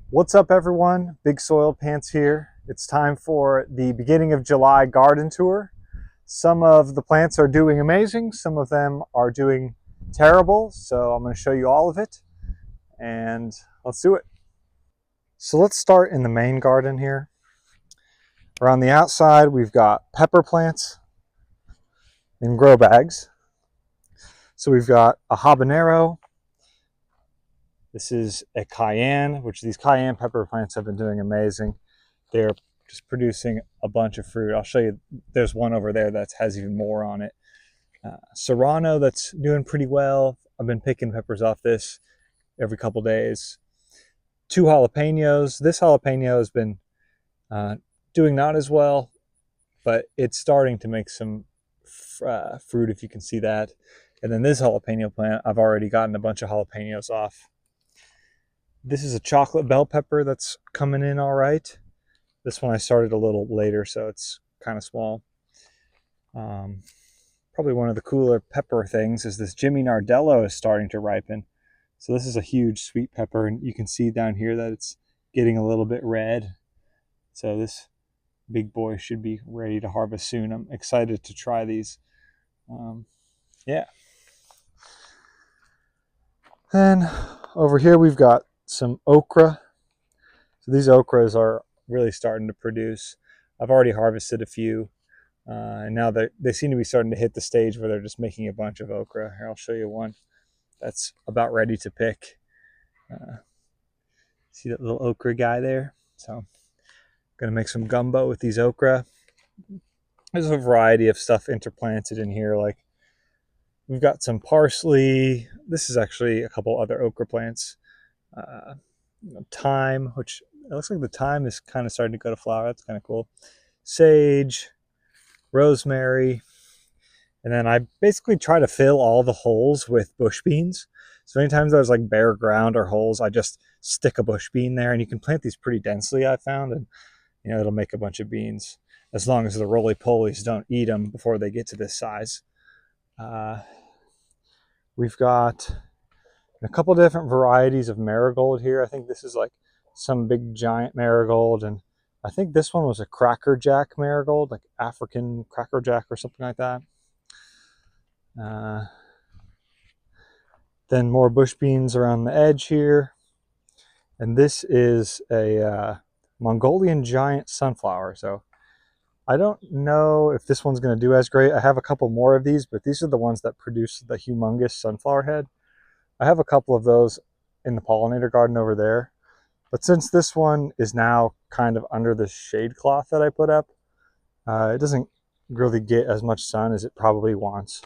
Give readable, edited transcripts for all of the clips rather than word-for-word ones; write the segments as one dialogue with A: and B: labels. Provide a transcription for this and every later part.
A: What's up, everyone? Big Soil Pants here. It's time for the beginning of July garden tour. Some of the plants are doing amazing, some of them are doing terrible, so I'm going to show you all of it, and let's do it. So let's start in the main garden here. Around the outside, we've got pepper plants in grow bags. So we've got a habanero. This is a cayenne, which these cayenne pepper plants have been doing amazing. They're just producing a bunch of fruit. I'll show you, there's one over there that has even more on it. Serrano that's doing pretty well. I've been picking peppers off this every couple days. 2 jalapenos. This jalapeno has been doing not as well, but it's starting to make some fruit, if you can see that. And then this jalapeno plant, I've already gotten a bunch of jalapenos off. This is a chocolate bell pepper that's coming in all right. This one I started a little later, so it's kind of small. Probably one of the cooler pepper things is this Jimmy Nardello is starting to ripen. So this is a huge sweet pepper, and you can see down here that it's getting a little bit red. So this big boy should be ready to harvest soon. I'm excited to try these. Yeah. Then over here we've got some okra. So these okras are really starting to produce. I've already harvested a few, and now they seem to be starting to hit the stage where they're just making a bunch of okra. Here, I'll show you one that's about ready to pick. See that little okra guy there? So I'm gonna make some gumbo with these okra. There's a variety of stuff interplanted in here, like we've got some parsley. This is actually a couple other okra plants. Thyme, which it looks like the thyme is kind of starting to go to flower. That's kind of cool. Sage, rosemary, and then I basically try to fill all the holes with bush beans. So anytime there's like bare ground or holes, I just stick a bush bean there, and you can plant these pretty densely, I found, and it'll make a bunch of beans as long as the roly-polies don't eat them before they get to this size. We've got a couple different varieties of marigold here. I think this is like some big giant marigold, and I think this one was a crackerjack marigold, like African crackerjack or something like that. Then more bush beans around the edge here, and this is a Mongolian giant sunflower. So I don't know if this one's going to do as great. I have a couple more of these, but these are the ones that produce the humongous sunflower head. I have a couple of those in the pollinator garden over there. But since this one is now kind of under the shade cloth that I put up, it doesn't really get as much sun as it probably wants.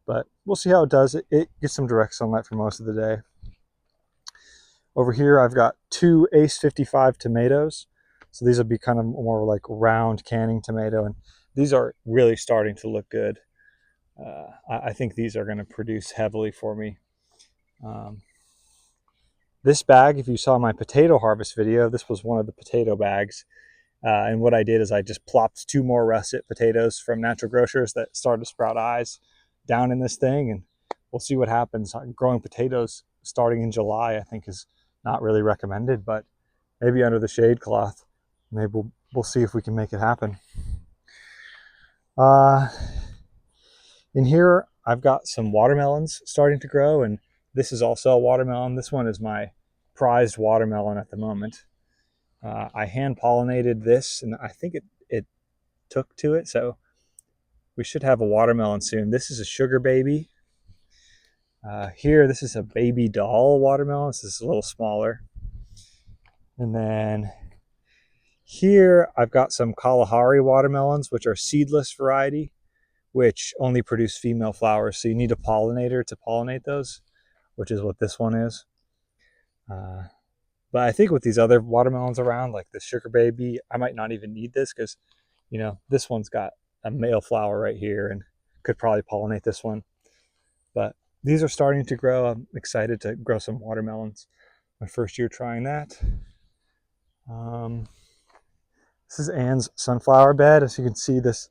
A: But we'll see how it does. It gets some direct sunlight for most of the day. Over here, I've got 2 Ace 55 tomatoes. So these will be kind of more like round canning tomato. And these are really starting to look good. I think these are going to produce heavily for me. This bag, if you saw my potato harvest video, this was one of the potato bags. And what I did is I just plopped 2 more russet potatoes from Natural Grocers that started to sprout eyes down in this thing, and we'll see what happens. Growing potatoes starting in July, I think, is not really recommended, but maybe under the shade cloth, maybe we'll see if we can make it happen. In here, I've got some watermelons starting to grow, and this is also a watermelon. This one is my prized watermelon at the moment. I hand pollinated this, and I think it took to it, so we should have a watermelon soon. This is a sugar baby. Here, this is a baby doll watermelon. This is a little smaller. And then here, I've got some Kalahari watermelons, which are seedless variety, which only produce female flowers. So you need a pollinator to pollinate those, which is what this one is. But I think with these other watermelons around, like the sugar baby, I might not even need this because, this one's got a male flower right here and could probably pollinate this one. But these are starting to grow. I'm excited to grow some watermelons. My first year trying that. This is Anne's sunflower bed. As you can see, this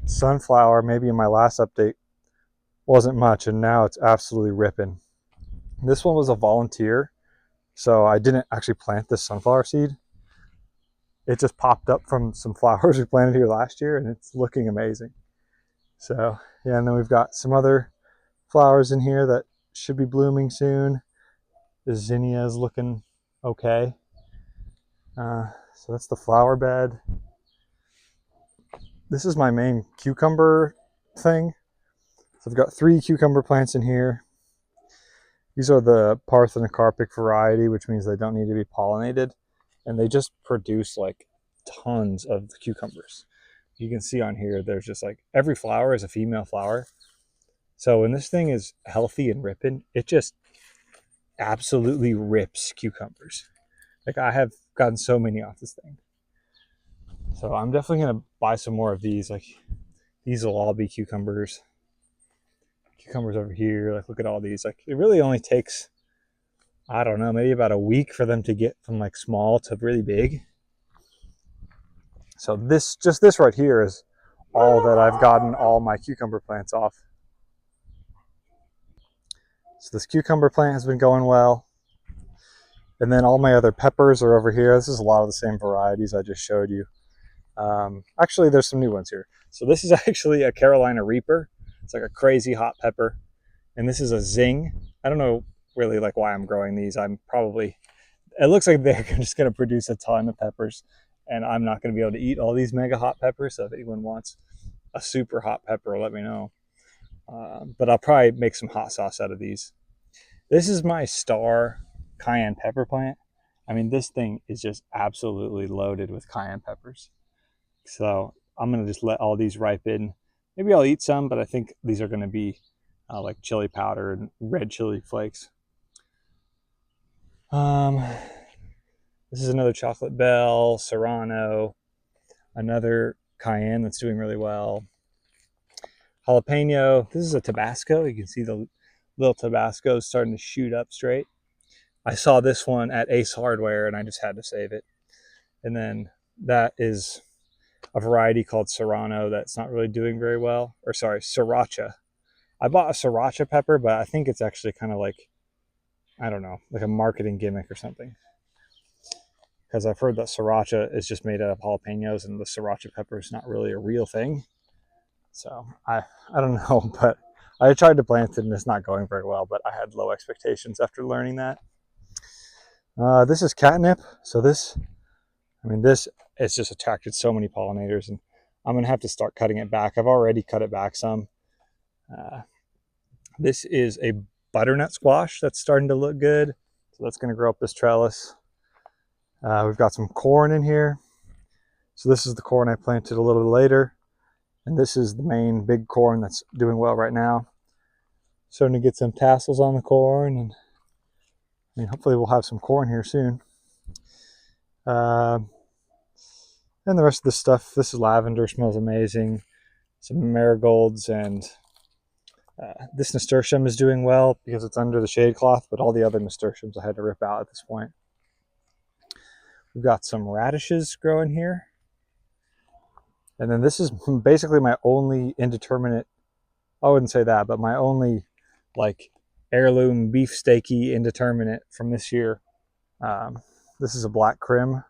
A: sunflower, maybe in my last update, wasn't much, and now it's absolutely ripping. This one was a volunteer So I didn't actually plant this sunflower seed. It just popped up from some flowers we planted here last year, and it's looking amazing. So yeah, and then we've got some other flowers in here that should be blooming soon. The zinnia is looking okay. So that's the flower bed. This is my main cucumber thing. So I've got 3 cucumber plants in here. These are the Parthenocarpic variety, which means they don't need to be pollinated. And they just produce like tons of the cucumbers. You can see on here, there's just like every flower is a female flower. So when this thing is healthy and ripping, it just absolutely rips cucumbers. Like I have gotten so many off this thing. So I'm definitely going to buy some more of these. Like these will all be cucumbers. Cucumbers over here. Like look at all these. Like it really only takes, I don't know, maybe about a week for them to get from like small to really big. So this right here is all that I've gotten all my cucumber plants off. So this cucumber plant has been going well. And then all my other peppers are over here. This is a lot of the same varieties I just showed you. Actually, there's some new ones here. So this is actually a Carolina Reaper. It's like a crazy hot pepper. And this is a Zing. I don't know really like why I'm growing these. It looks like they're just going to produce a ton of peppers. And I'm not going to be able to eat all these mega hot peppers. So if anyone wants a super hot pepper, let me know. But I'll probably make some hot sauce out of these. This is my star cayenne pepper plant. I mean, this thing is just absolutely loaded with cayenne peppers. So I'm going to just let all these ripen. Maybe I'll eat some, but I think these are going to be like chili powder and red chili flakes. This is another chocolate bell, serrano, another cayenne that's doing really well. Jalapeno. This is a Tabasco. You can see the little Tabasco starting to shoot up straight. I saw this one at Ace Hardware and I just had to save it. And then that is a variety called Serrano that's not really doing very well. Or sorry, Sriracha. I bought a Sriracha pepper, but I think it's actually kind of like, I don't know, like a marketing gimmick or something. Because I've heard that Sriracha is just made out of jalapenos and the Sriracha pepper is not really a real thing. So I don't know, but I tried to plant it and it's not going very well, but I had low expectations after learning that. This is catnip. So this it's just attracted so many pollinators and I'm going to have to start cutting it back. I've already cut it back some. This is a butternut squash that's starting to look good. So that's going to grow up this trellis. We've got some corn in here. So this is the corn I planted a little bit later. And this is the main big corn that's doing well right now. Starting to get some tassels on the corn. And I mean, hopefully we'll have some corn here soon. And the rest of this stuff, this is lavender, smells amazing. Some marigolds and this nasturtium is doing well because it's under the shade cloth, but all the other nasturtiums I had to rip out at this point. We've got some radishes growing here. And then this is basically my only indeterminate, I wouldn't say that, but my only like heirloom beefsteaky indeterminate from this year. This is a black Krim.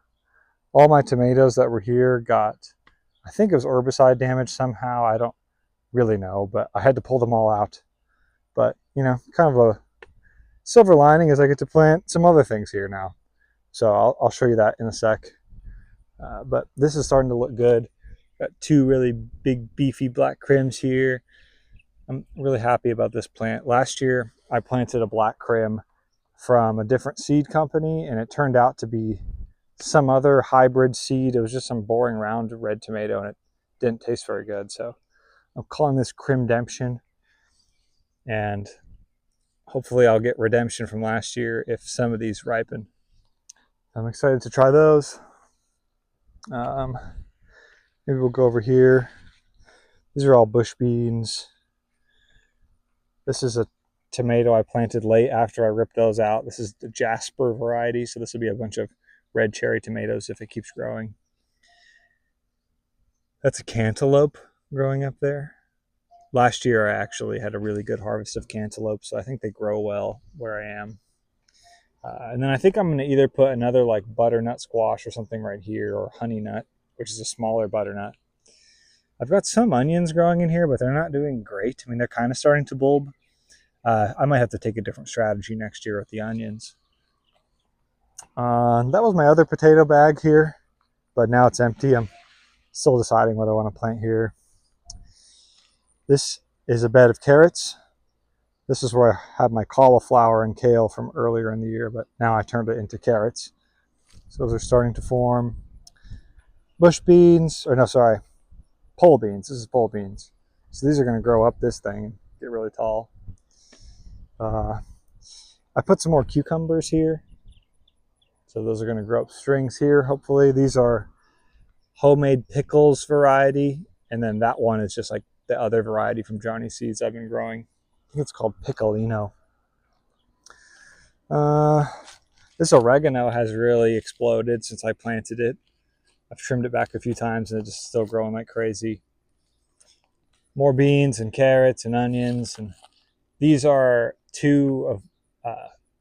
A: All my tomatoes that were here got, I think it was herbicide damage somehow. I don't really know, but I had to pull them all out. But, you know, kind of a silver lining is I get to plant some other things here now. So I'll show you that in a sec. But this is starting to look good. Got 2 really big beefy black Krims here. I'm really happy about this plant. Last year I planted a black Krim from a different seed company and it turned out to be some other hybrid seed. It was just some boring round red tomato and it didn't taste very good. So I'm calling this Krimdemption, and hopefully I'll get redemption from last year if some of these ripen. I'm excited to try those. Maybe we'll go over here. These are all bush beans. This is a tomato I planted late after I ripped those out. This is the Jasper variety, so this will be a bunch of red cherry tomatoes if it keeps growing. That's a cantaloupe growing up there. Last year I actually had a really good harvest of cantaloupe, so I think they grow well where I am. And then I think I'm going to either put another like butternut squash or something right here, or honey nut, which is a smaller butternut. I've got some onions growing in here, but they're not doing great. I mean, they're kind of starting to bulb. I might have to take a different strategy next year with the onions. That was my other potato bag here, but now it's empty. I'm still deciding what I want to plant here. This is a bed of carrots. This is where I had my cauliflower and kale from earlier in the year, but now I turned it into carrots. So those are starting to form. Bush beans, or no, sorry, pole beans. This is pole beans. So these are going to grow up this thing and get really tall. I put some more cucumbers here. So those are going to grow up strings here, hopefully. These are homemade pickles variety. And then that one is just like the other variety from Johnny Seeds I've been growing. I think it's called Piccolino. This oregano has really exploded since I planted it. I've trimmed it back a few times and it's just still growing like crazy. More beans and carrots and onions. And these are two of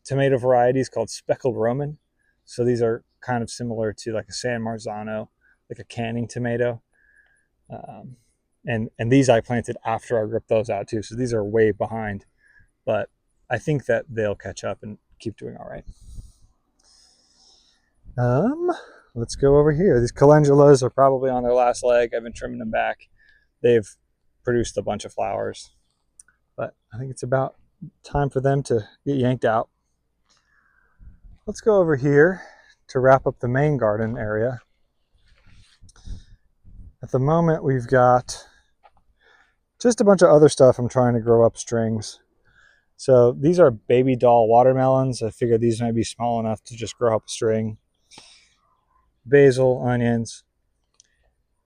A: tomato varieties called Speckled Roman. So these are kind of similar to like a San Marzano, like a canning tomato. And these I planted after I ripped those out too. So these are way behind, but I think that they'll catch up and keep doing all right. Let's go over here. These calendulas are probably on their last leg. I've been trimming them back. They've produced a bunch of flowers, but I think it's about time for them to get yanked out. Let's go over here to wrap up the main garden area. At the moment, we've got just a bunch of other stuff I'm trying to grow up strings. So these are baby doll watermelons. I figured these might be small enough to just grow up a string. Basil, onions.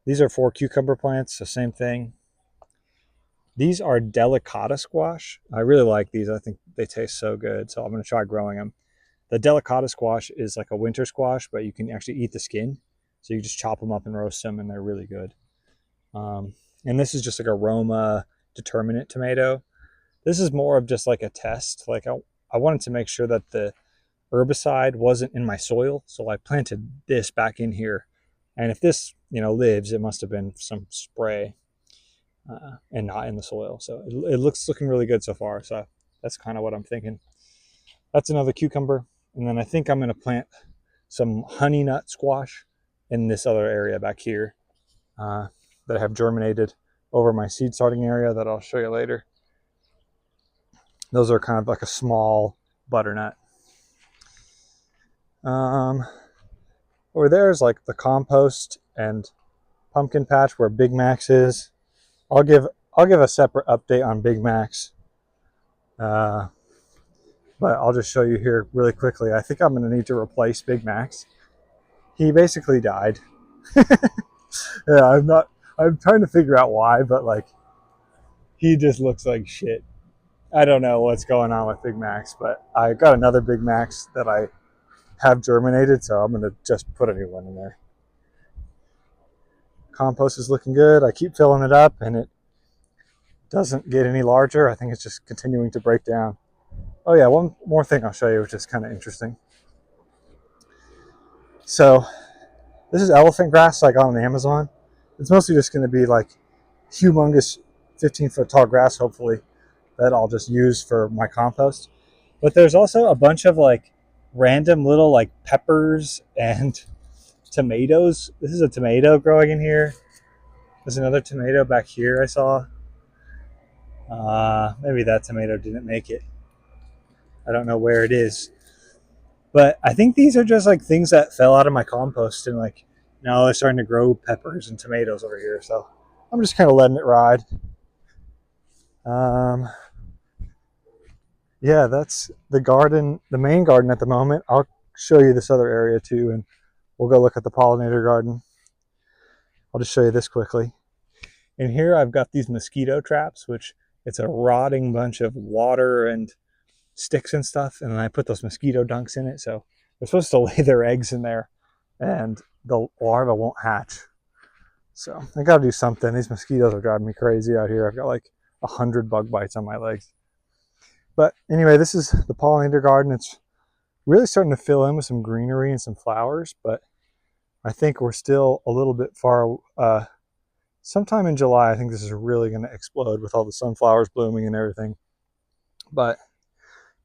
A: These are 4 cucumber plants, so same thing. These are delicata squash. I really like these. I think they taste so good, so I'm going to try growing them. The delicata squash is like a winter squash, but you can actually eat the skin. So you just chop them up and roast them, and they're really good. And this is just like a Roma determinate tomato. This is more of just like a test. Like I wanted to make sure that the herbicide wasn't in my soil, so I planted this back in here. And if this, lives, it must have been some spray and not in the soil. So it looking really good so far. So that's kind of what I'm thinking. That's another cucumber. And then I think I'm going to plant some honey nut squash in this other area back here that I have germinated over my seed starting area that I'll show you later. Those are kind of like a small butternut. Over there is like the compost and pumpkin patch where Big Max is. I'll give a separate update on Big Max. But I'll just show you here really quickly. I think I'm going to need to replace Big Max. He basically died. Yeah, I'm trying to figure out why, but like, he just looks like shit. I don't know what's going on with Big Max, but I got another Big Max that I have germinated, so I'm going to just put a new one in there. Compost is looking good. I keep filling it up and it doesn't get any larger. I think it's just continuing to break down. Oh yeah, one more thing I'll show you, which is kind of interesting. So this is elephant grass I got on Amazon. It's mostly just going to be like humongous 15-foot tall grass, hopefully, that I'll just use for my compost. But there's also a bunch of like random little like peppers and tomatoes. This is a tomato growing in here. There's another tomato back here I saw. Maybe that tomato didn't make it. I don't know where it is. But I think these are just like things that fell out of my compost, and like now they're starting to grow peppers and tomatoes over here. So I'm just kind of letting it ride. Yeah, that's the garden, the main garden at the moment. I'll show you this other area too, and we'll go look at the pollinator garden. I'll just show you this quickly. In here I've got these mosquito traps, which it's a rotting bunch of water and sticks and stuff, and then I put those mosquito dunks in it, so they're supposed to lay their eggs in there and the larva won't hatch. So I gotta do something. These mosquitoes are driving me crazy out here. I've got like 100 bug bites on my legs. But anyway, this is the pollinator garden. It's really starting to fill in with some greenery and some flowers, but I think we're still a little bit far. Sometime in July, I think this is really going to explode with all the sunflowers blooming and everything. But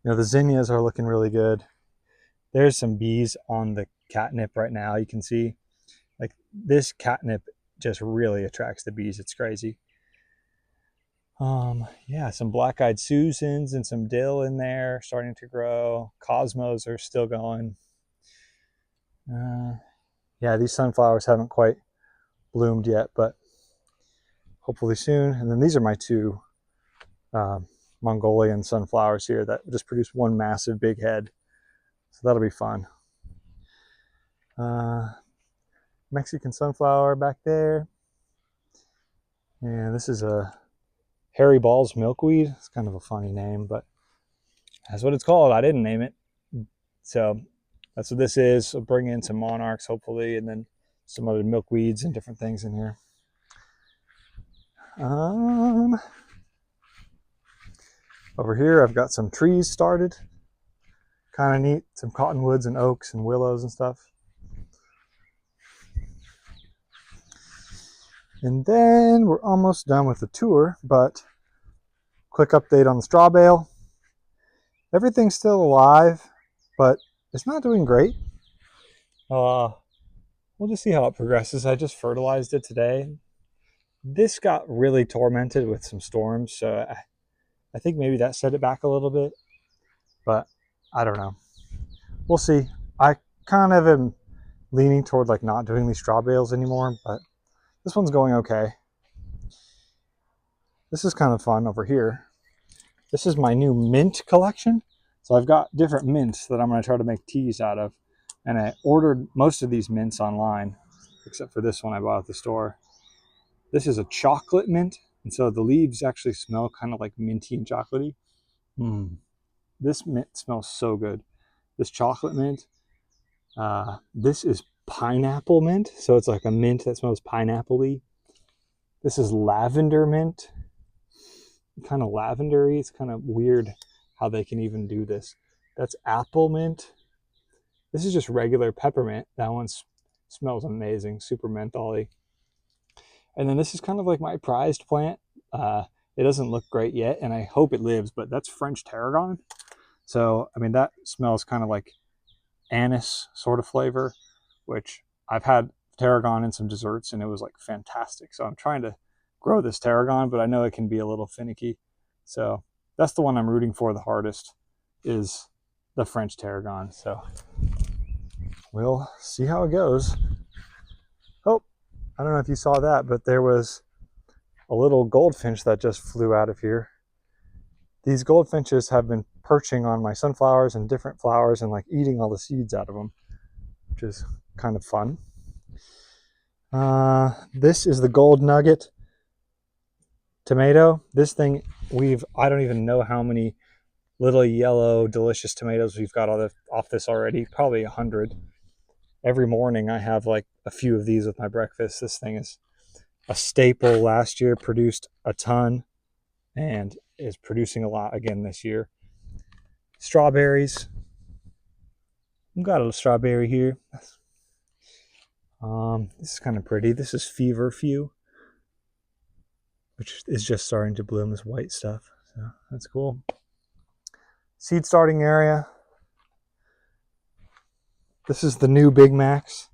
A: you know, the zinnias are looking really good. There's some bees on the catnip right now. You can see like this catnip just really attracts the bees. It's crazy. Yeah, some black-eyed Susans and some dill in there starting to grow. Cosmos are still going. Yeah, these sunflowers haven't quite bloomed yet, but hopefully soon. And then these are my two Mongolian sunflowers here that just produce one massive big head. So that'll be fun. Mexican sunflower back there. And this is a Hairy Balls milkweed. It's kind of a funny name, but that's what it's called. I didn't name it. So that's what this is. I'll bring in some monarchs, hopefully, and then some other milkweeds and different things in here. Over here, I've got some trees started. Kind of neat. Some cottonwoods and oaks and willows and stuff. And then we're almost done with the tour, but quick update on the straw bale. Everything's still alive, but it's not doing great. We'll just see how it progresses. I just fertilized it today. This got really tormented with some storms, so I think maybe that set it back a little bit, but I don't know. We'll see. I kind of am leaning toward like not doing these straw bales anymore, but this one's going okay. This is kind of fun over here. This is my new mint collection. So I've got different mints that I'm going to try to make teas out of. And I ordered most of these mints online, except for this one I bought at the store. This is a chocolate mint. And so the leaves actually smell kind of like minty and chocolatey. This mint smells so good. This chocolate mint. This is pineapple mint. So it's like a mint that smells pineapple-y. This is lavender mint. Kind of lavendery. It's kind of weird how they can even do this. That's apple mint. This is just regular peppermint. That one smells amazing, super mentholy. And then this is kind of like my prized plant. It doesn't look great yet, and I hope it lives, but that's French tarragon. So, I mean, that smells kind of like anise sort of flavor, which I've had tarragon in some desserts, and it was like fantastic. So I'm trying to grow this tarragon, but I know it can be a little finicky. So that's the one I'm rooting for the hardest, is the French tarragon. So we'll see how it goes. Oh, I don't know if you saw that, but there was a little goldfinch that just flew out of here. These goldfinches have been perching on my sunflowers and different flowers and like eating all the seeds out of them, which is kind of fun. This is the gold nugget tomato. This thing, I don't even know how many little yellow delicious tomatoes we've got off this already. Probably 100. Every morning I have like a few of these with my breakfast. This thing is a staple. Last year produced a ton and is producing a lot again this year. Strawberries. I've got a strawberry here. This is kind of pretty. This is feverfew, which is just starting to bloom, this white stuff. So that's cool. Seed starting area. This is the new Big Macs.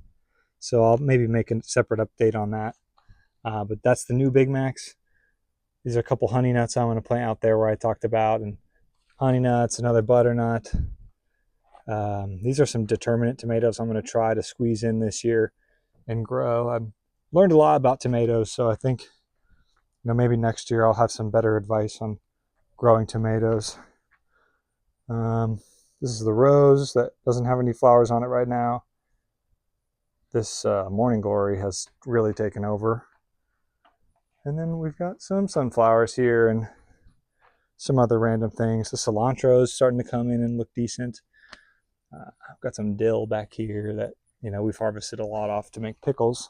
A: So I'll maybe make a separate update on that. But that's the new Big Macs. These are a couple honey nuts I'm going to plant out there where I talked about, and honey nuts, another butternut. These are some determinate tomatoes I'm going to try to squeeze in this year and grow. I've learned a lot about tomatoes, so I think maybe next year I'll have some better advice on growing tomatoes. This is the rose that doesn't have any flowers on it right now. This morning glory has really taken over. And then we've got some sunflowers here and some other random things. The cilantro is starting to come in and look decent. I've got some dill back here that we've harvested a lot off to make pickles.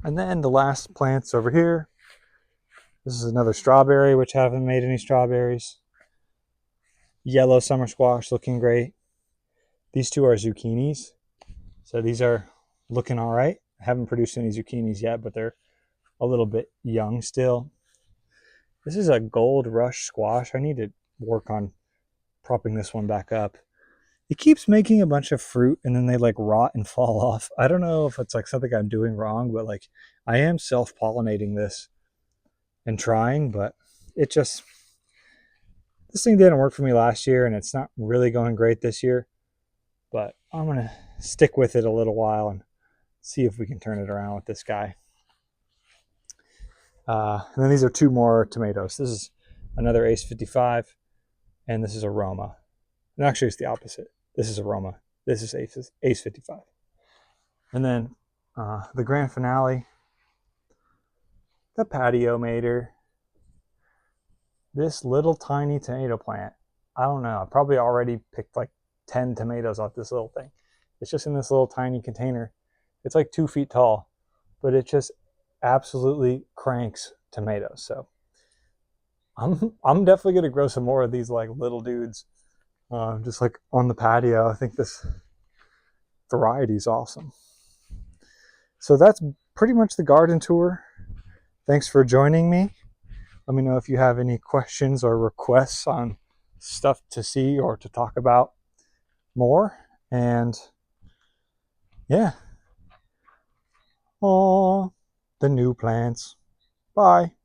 A: And then the last plants over here. This is another strawberry, which haven't made any strawberries. Yellow summer squash looking great. These two are zucchinis. So these are looking all right. I haven't produced any zucchinis yet, but they're a little bit young still. This is a gold rush squash. I need to work on propping this one back up. It keeps making a bunch of fruit and then they like rot and fall off. I don't know if it's like something I'm doing wrong, but like I am self-pollinating this and trying, but it just, this thing didn't work for me last year and it's not really going great this year, but I'm going to stick with it a little while and see if we can turn it around with this guy. And then these are two more tomatoes. This is another Ace 55 and this is Aroma. And actually it's the opposite. This is Aroma. This is Ace 55. And then the grand finale, the Patio Mater. This little tiny tomato plant. I don't know. I probably already picked like 10 tomatoes off this little thing. It's just in this little tiny container. It's like 2 feet tall, but it just absolutely cranks tomatoes. So I'm definitely gonna grow some more of these like little dudes, just like on the patio. I think this variety is awesome. So that's pretty much the garden tour. Thanks for joining me. Let me know if you have any questions or requests on stuff to see or to talk about more. And yeah. Oh, the new plants. Bye.